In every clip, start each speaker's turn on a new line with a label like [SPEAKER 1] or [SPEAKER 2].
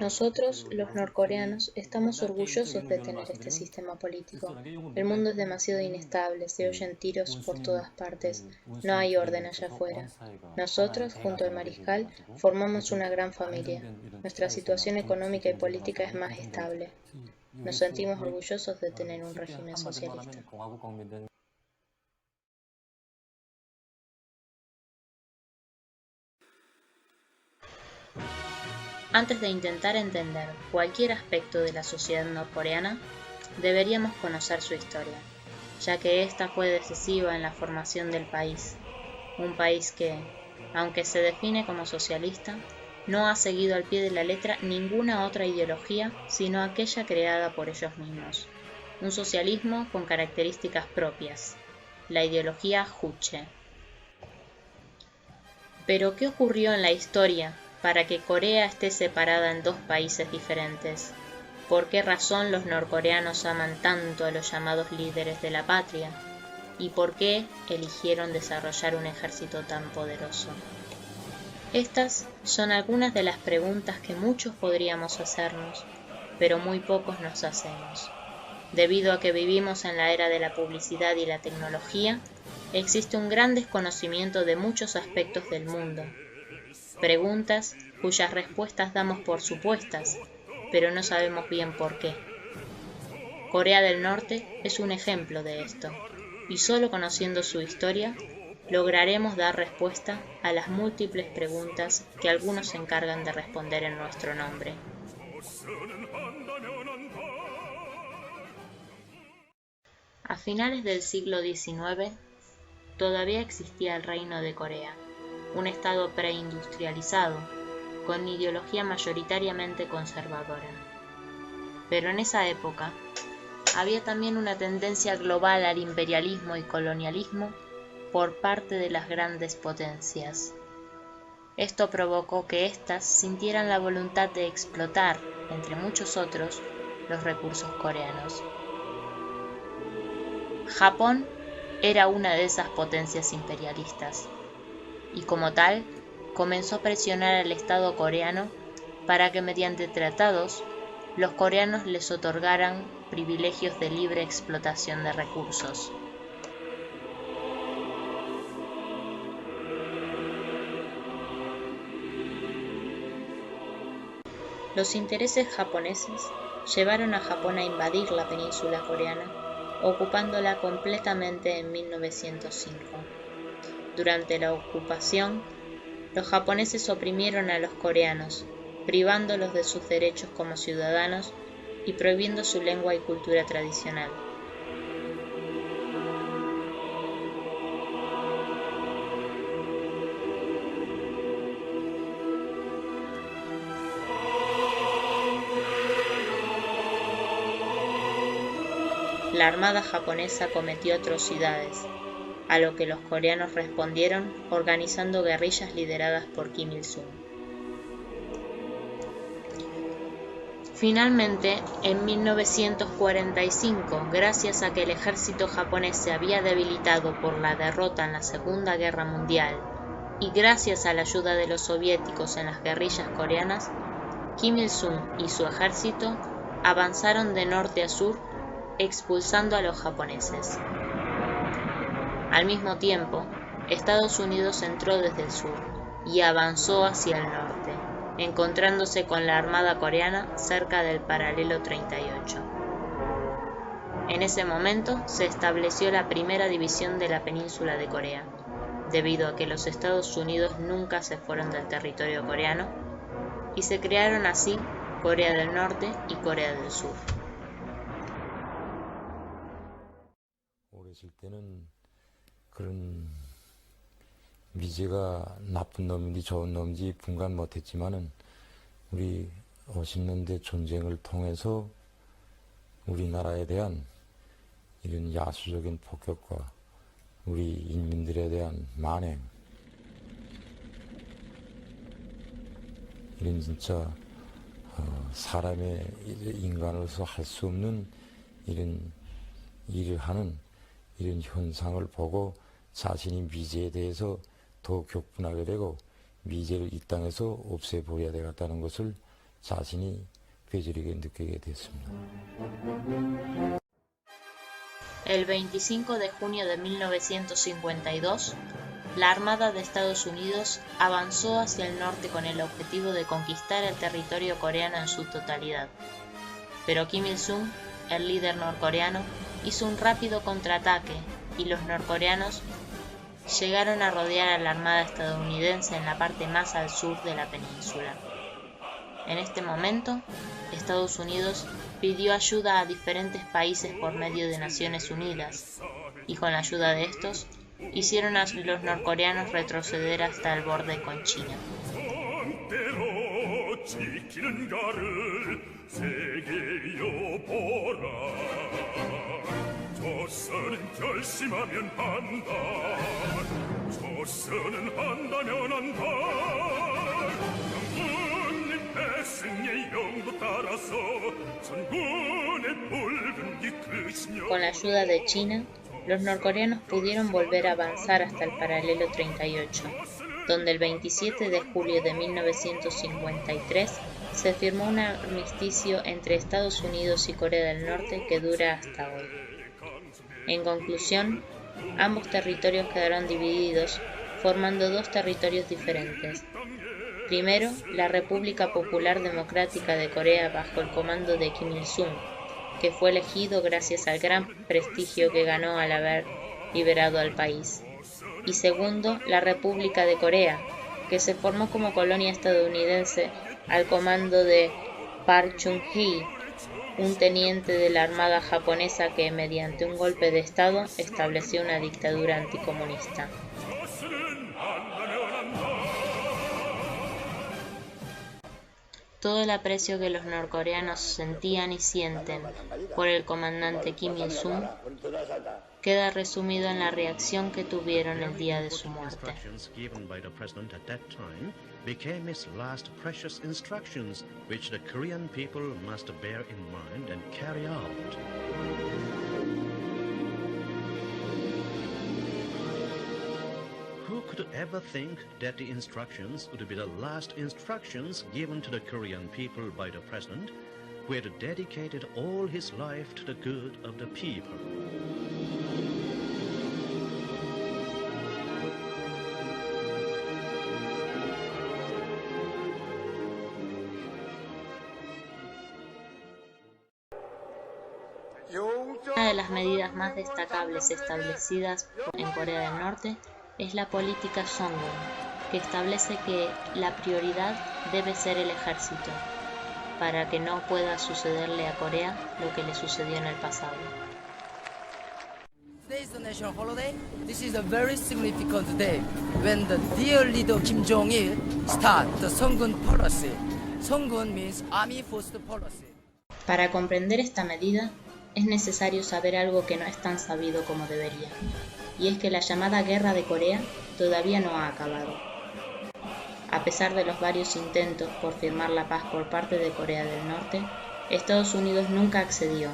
[SPEAKER 1] Nosotros, los norcoreanos, estamos orgullosos de tener este sistema político. El mundo es demasiado inestable, se oyen tiros por todas partes, no hay orden allá afuera. Nosotros, junto al mariscal, formamos una gran familia. Nuestra situación económica y política es más estable. Nos sentimos orgullosos de tener un régimen socialista. Antes de intentar entender cualquier aspecto de la sociedad norcoreana, deberíamos conocer su historia, ya que esta fue decisiva en la formación del país, un país que, aunque se define como socialista, no ha seguido al pie de la letra ninguna otra ideología sino aquella creada por ellos mismos, un socialismo con características propias, la ideología Juche. Pero, ¿qué ocurrió en la historia para que Corea esté separada en dos países diferentes? ¿Por qué razón los norcoreanos aman tanto a los llamados líderes de la patria? ¿Y por qué eligieron desarrollar un ejército tan poderoso? Estas son algunas de las preguntas que muchos podríamos hacernos, pero muy pocos nos hacemos. Debido a que vivimos en la era de la publicidad y la tecnología, existe un gran desconocimiento de muchos aspectos del mundo. Preguntas cuyas respuestas damos por supuestas, pero no sabemos bien por qué. Corea del Norte es un ejemplo de esto, y solo conociendo su historia, lograremos dar respuesta a las múltiples preguntas que algunos se encargan de responder en nuestro nombre. A finales del siglo XIX, todavía existía el Reino de Corea, un estado preindustrializado, con ideología mayoritariamente conservadora. Pero en esa época, había también una tendencia global al imperialismo y colonialismo por parte de las grandes potencias. Esto provocó que éstas sintieran la voluntad de explotar, entre muchos otros, los recursos coreanos. Japón era una de esas potencias imperialistas, y como tal, comenzó a presionar al Estado coreano para que mediante tratados los coreanos les otorgaran privilegios de libre explotación de recursos. Los intereses japoneses llevaron a Japón a invadir la península coreana, ocupándola completamente en 1905. Durante la ocupación, los japoneses oprimieron a los coreanos, privándolos de sus derechos como ciudadanos y prohibiendo su lengua y cultura tradicional. La armada japonesa cometió atrocidades, a lo que los coreanos respondieron organizando guerrillas lideradas por Kim Il-sung. Finalmente, en 1945, gracias a que el ejército japonés se había debilitado por la derrota en la Segunda Guerra Mundial y gracias a la ayuda de los soviéticos en las guerrillas coreanas, Kim Il-sung y su ejército avanzaron de norte a sur, expulsando a los japoneses. Al mismo tiempo, Estados Unidos entró desde el sur y avanzó hacia el norte, encontrándose con la armada coreana cerca del paralelo 38. En ese momento se estableció la primera división de la península de Corea, debido a que los Estados Unidos nunca se fueron del territorio coreano, y se crearon así Corea del Norte y Corea del Sur.
[SPEAKER 2] 어렸을 때는 그런 미제가 나쁜 놈인지 좋은 놈인지 분간 못했지만은 우리 50년대 전쟁을 통해서 우리나라에 대한 이런 야수적인 폭격과 우리 인민들에 대한 만행, 이런 진짜 사람의 인간으로서 할 수 없는 이런 일을 하는 이런 현상을 보고 자신이 미제에 대해서 더 격분하게 되고 미제를 이 땅에서 없애버려야 되겠다는 것을 자신이 궤저리게 느끼게 됐습니다.
[SPEAKER 1] El 25 de junio de 1952, la Armada de Estados Unidos avanzó hacia el norte con el objetivo de conquistar el territorio coreano en su totalidad. Pero Kim Il-sung, el líder norcoreano, hizo un rápido contraataque y los norcoreanos llegaron a rodear a la Armada estadounidense en la parte más al sur de la península. En este momento, Estados Unidos pidió ayuda a diferentes países por medio de Naciones Unidas, y con la ayuda de estos, hicieron a los norcoreanos retroceder hasta el borde con China. Con la ayuda de China, los norcoreanos pudieron volver a avanzar hasta el paralelo 38, donde el 27 de julio de 1953 se firmó un armisticio entre Estados Unidos y Corea del Norte que dura hasta hoy. En conclusión, ambos territorios quedaron divididos, formando dos territorios diferentes. Primero, la República Popular Democrática de Corea bajo el comando de Kim Il-sung, que fue elegido gracias al gran prestigio que ganó al haber liberado al país. Y segundo, la República de Corea, que se formó como colonia estadounidense al comando de Park Chung-hee, un teniente de la Armada japonesa que, mediante un golpe de Estado, estableció una dictadura anticomunista. Todo el aprecio que los norcoreanos sentían y sienten por el comandante Kim Il-sung queda resumido en la reacción que tuvieron el día de su muerte.
[SPEAKER 3] Became his last precious instructions, which the Korean people must bear in mind and carry out. Who could ever think that the instructions would be the last instructions given to the Korean people by the president, who had dedicated all his life to the good of the people?
[SPEAKER 1] Una de las medidas más destacables establecidas en Corea del Norte es la política Songun, que establece que la prioridad debe ser el ejército, para que no pueda sucederle a Corea lo que le sucedió en el pasado.
[SPEAKER 4] Today is the national holiday. This is a very significant day when the dear leader Kim Jong-il start the Songun policy. Songun means Army First policy.
[SPEAKER 1] Para comprender esta medida, es necesario saber algo que no es tan sabido como debería, y es que la llamada Guerra de Corea todavía no ha acabado. A pesar de los varios intentos por firmar la paz por parte de Corea del Norte, Estados Unidos nunca accedió,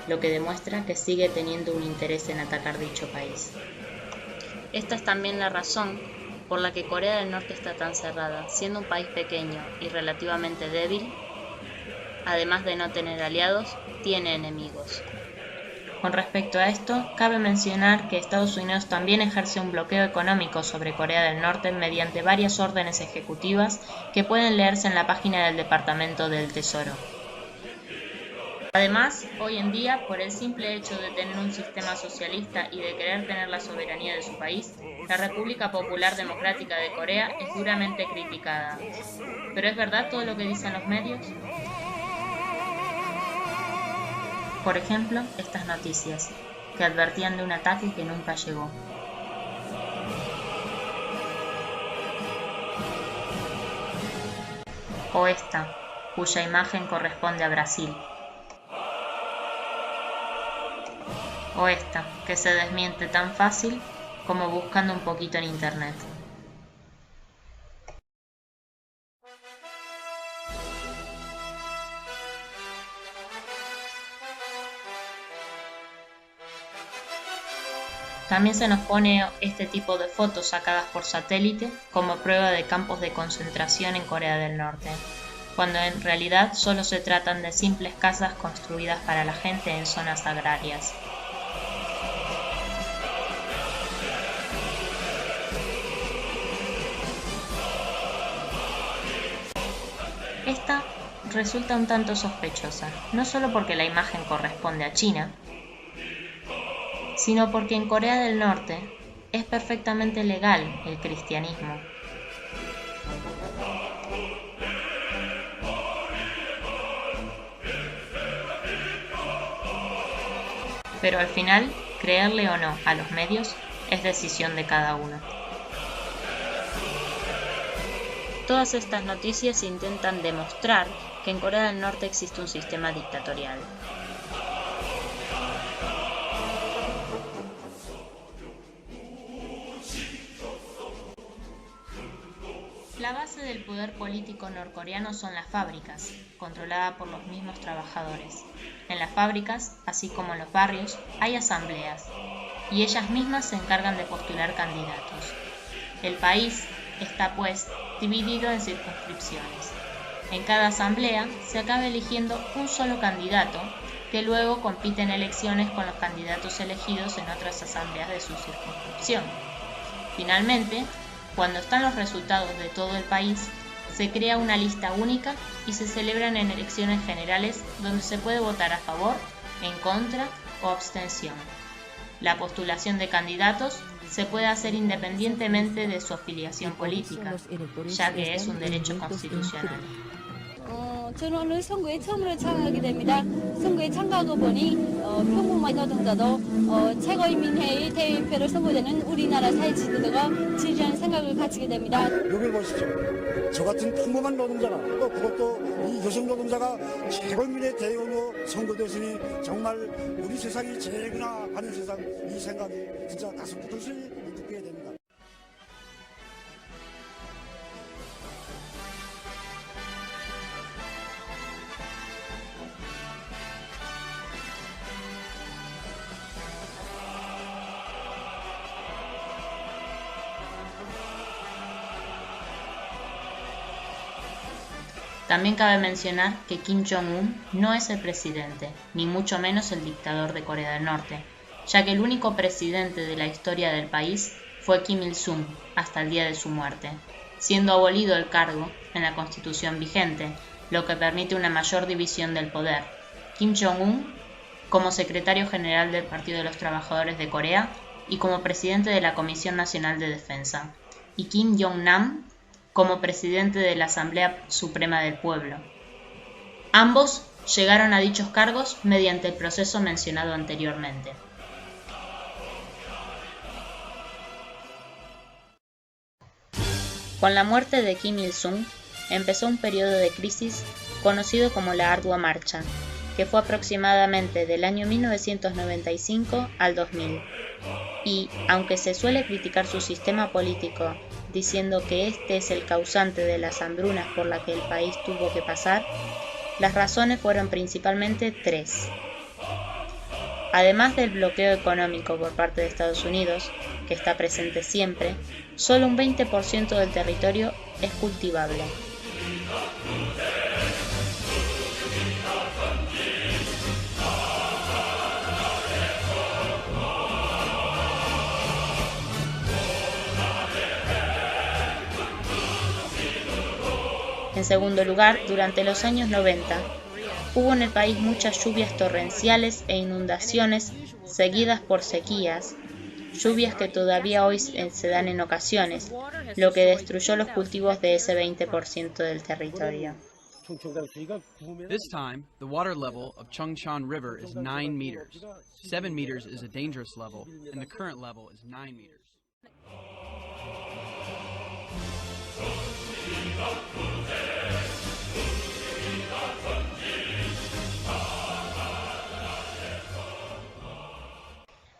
[SPEAKER 1] lo que demuestra que sigue teniendo un interés en atacar dicho país. Esta es también la razón por la que Corea del Norte está tan cerrada, siendo un país pequeño y relativamente débil. Además de no tener aliados, tiene enemigos. Con respecto a esto, cabe mencionar que Estados Unidos también ejerce un bloqueo económico sobre Corea del Norte mediante varias órdenes ejecutivas que pueden leerse en la página del Departamento del Tesoro. Además, hoy en día, por el simple hecho de tener un sistema socialista y de querer tener la soberanía de su país, la República Popular Democrática de Corea es duramente criticada. ¿Pero es verdad todo lo que dicen los medios? Por ejemplo, estas noticias, que advertían de un ataque que nunca llegó. O esta, cuya imagen corresponde a Brasil. O esta, que se desmiente tan fácil como buscando un poquito en internet. También se nos pone este tipo de fotos sacadas por satélite como prueba de campos de concentración en Corea del Norte. cuando en realidad solo se tratan de simples casas construidas para la gente en zonas agrarias. Esta resulta un tanto sospechosa, no solo porque la imagen corresponde a China, sino porque en Corea del Norte es perfectamente legal el cristianismo. Pero al final, creerle o no a los medios es decisión de cada uno. Todas estas noticias intentan demostrar que en Corea del Norte existe un sistema dictatorial. La base del poder político norcoreano son las fábricas, controladas por los mismos trabajadores. En las fábricas, así como en los barrios, hay asambleas, y ellas mismas se encargan de postular candidatos. El país está, pues, dividido en circunscripciones. En cada asamblea se acaba eligiendo un solo candidato, que luego compite en elecciones con los candidatos elegidos en otras asambleas de su circunscripción. Finalmente, cuando están los resultados de todo el país, se crea una lista única y se celebran en elecciones generales donde se puede votar a favor, en contra o abstención. La postulación de candidatos se puede hacer independientemente de su afiliación política, ya que es un derecho constitucional.
[SPEAKER 5] 저는 선거에 처음으로 참가하게 됩니다. 선거에 참가하고 보니 평범한 노동자도 최고인민회의 대표로 선거되는 우리나라 사회 지도자가 지지하는 생각을 가지게 됩니다.
[SPEAKER 6] 여기를 보십시오. 저 같은 평범한 노동자가 또 그것도 이 여성 노동자가 최고인민회의 대의원으로 선거되었으니 정말 우리 세상이 제구나 하는 세상 이 생각이 진짜 가슴 부들스히 느끼게 됩니다.
[SPEAKER 1] También cabe mencionar que Kim Jong-un no es el presidente, ni mucho menos el dictador de Corea del Norte, ya que el único presidente de la historia del país fue Kim Il-sung hasta el día de su muerte, siendo abolido el cargo en la constitución vigente, lo que permite una mayor división del poder. Kim Jong-un como secretario general del Partido de los Trabajadores de Corea y como presidente de la Comisión Nacional de Defensa, y Kim Jong-nam como presidente de la Asamblea Suprema del Pueblo. Ambos llegaron a dichos cargos mediante el proceso mencionado anteriormente. Con la muerte de Kim Il-sung, empezó un periodo de crisis conocido como la Ardua Marcha, que fue aproximadamente del año 1995 al 2000. Y, aunque se suele criticar su sistema político diciendo que este es el causante de las hambrunas por las que el país tuvo que pasar, las razones fueron principalmente tres. Además del bloqueo económico por parte de Estados Unidos, que está presente siempre, solo un 20% del territorio es cultivable. En segundo lugar, durante los años 90, hubo en el país muchas lluvias torrenciales e inundaciones seguidas por sequías, lluvias que todavía hoy se dan en ocasiones, lo que destruyó los cultivos de ese 20% del territorio.
[SPEAKER 7] This time, the water level of Chungcheon River is 9 meters. 7 meters is a dangerous level, and the current level is 9 meters.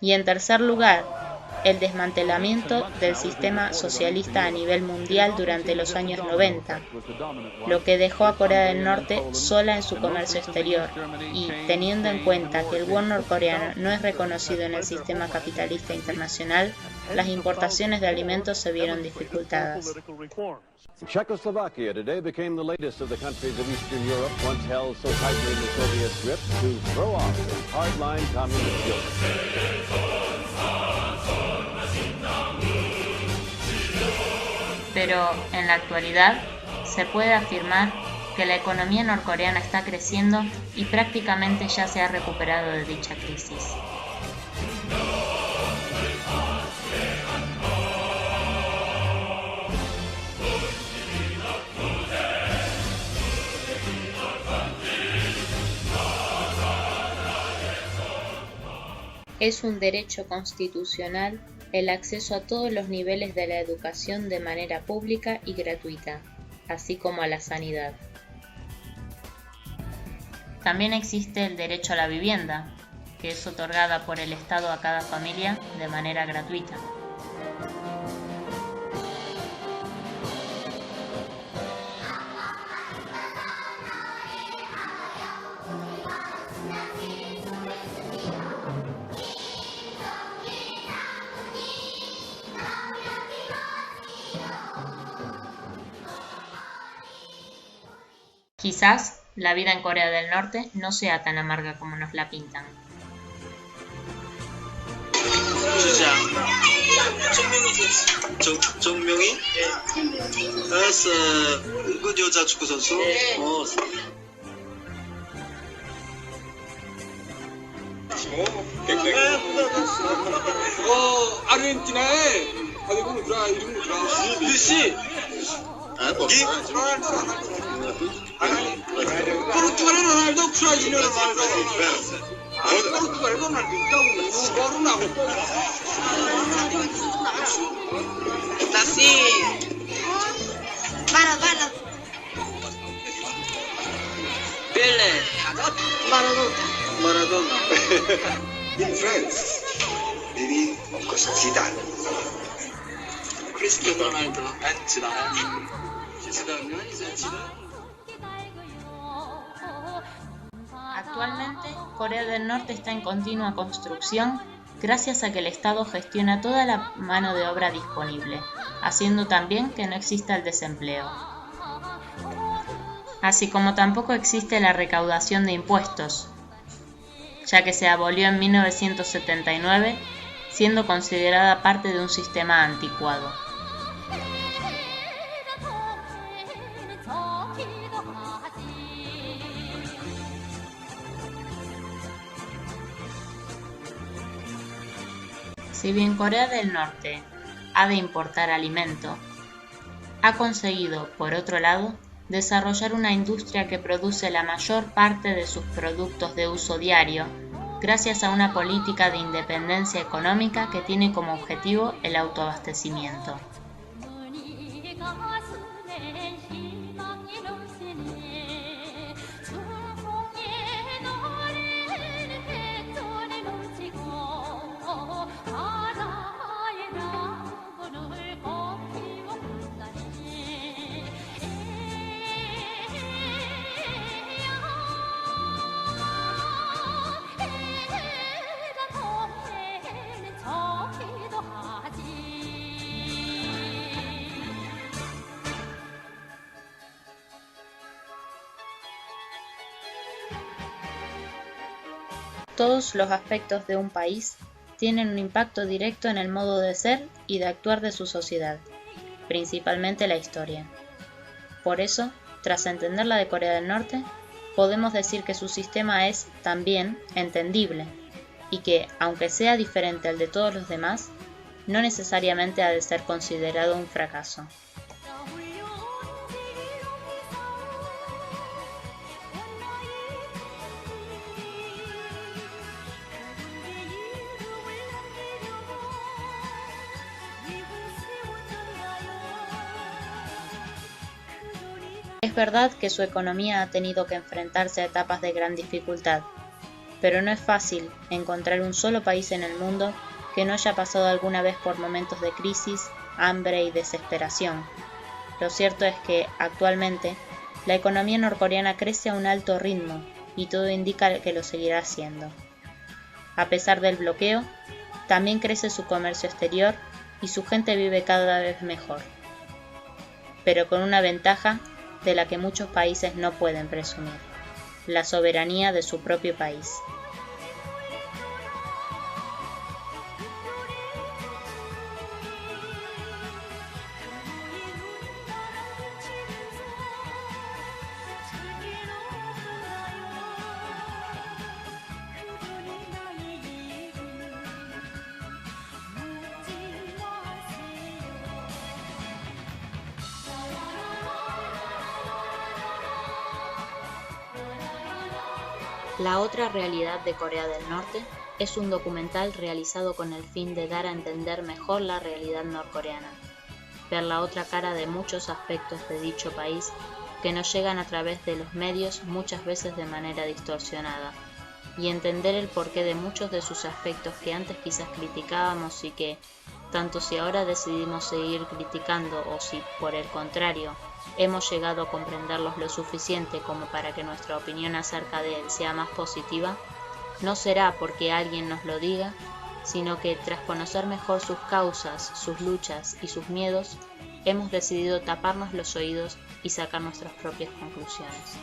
[SPEAKER 1] Y en tercer lugar, el desmantelamiento del sistema socialista a nivel mundial durante los años 90, lo que dejó a Corea del Norte sola en su comercio exterior y, teniendo en cuenta que el won norcoreano no es reconocido en el sistema capitalista internacional, las importaciones de alimentos se vieron dificultadas.
[SPEAKER 8] Czechoslovakia today became the latest of the countries of Eastern Europe, once held so tightly in the Soviet grip, to throw off its hardline communist yoke.
[SPEAKER 1] Pero en la actualidad se puede afirmar que la economía norcoreana está creciendo y prácticamente ya se ha recuperado de dicha crisis. Es un derecho constitucional el acceso a todos los niveles de la educación de manera pública y gratuita, así como a la sanidad. También existe el derecho a la vivienda, que es otorgada por el Estado a cada familia de manera gratuita. Quizás la vida en Corea del Norte no sea tan amarga como nos la pintan.
[SPEAKER 9] 정명이? 알았어. 그 여자 축구 선수?
[SPEAKER 10] 아르헨티나에 이거 뭐더라? 이름 뭐더라? 메시. 포르투갈의 로날도 브라질의 로날도 포르투갈의 로날도 있다고 모르나고
[SPEAKER 11] Nasci. Para.
[SPEAKER 9] Pelé. Maradona.
[SPEAKER 10] In France, maybe Zidane.
[SPEAKER 9] Cristiano Ronaldo. Zidane.
[SPEAKER 1] Actualmente, Corea del Norte está en continua construcción gracias a que el Estado gestiona toda la mano de obra disponible, haciendo también que no exista el desempleo. Así como tampoco existe la recaudación de impuestos, ya que se abolió en 1979, siendo considerada parte de un sistema anticuado. Si bien Corea del Norte ha de importar alimento, ha conseguido, por otro lado, desarrollar una industria que produce la mayor parte de sus productos de uso diario, gracias a una política de independencia económica que tiene como objetivo el autoabastecimiento. Todos los aspectos de un país tienen un impacto directo en el modo de ser y de actuar de su sociedad, principalmente la historia. Por eso, tras entender la de Corea del Norte, podemos decir que su sistema es, también, entendible, y que, aunque sea diferente al de todos los demás, no necesariamente ha de ser considerado un fracaso. Es verdad que su economía ha tenido que enfrentarse a etapas de gran dificultad, pero no es fácil encontrar un solo país en el mundo que que no haya pasado alguna vez por momentos de crisis, hambre y desesperación. Lo cierto es que, actualmente, la economía norcoreana crece a un alto ritmo y todo indica que lo seguirá haciendo. A pesar del bloqueo, también crece su comercio exterior y su gente vive cada vez mejor, pero con una ventaja de la que muchos países no pueden presumir: la soberanía de su propio país. La otra realidad de Corea del Norte es un documental realizado con el fin de dar a entender mejor la realidad norcoreana, ver la otra cara de muchos aspectos de dicho país que nos llegan a través de los medios muchas veces de manera distorsionada, y entender el porqué de muchos de sus aspectos que antes quizás criticábamos y que, tanto si ahora decidimos seguir criticando o si, por el contrario, hemos llegado a comprenderlos lo suficiente como para que nuestra opinión acerca de él sea más positiva, no será porque alguien nos lo diga, sino que tras conocer mejor sus causas, sus luchas y sus miedos, hemos decidido taparnos los oídos y sacar nuestras propias conclusiones.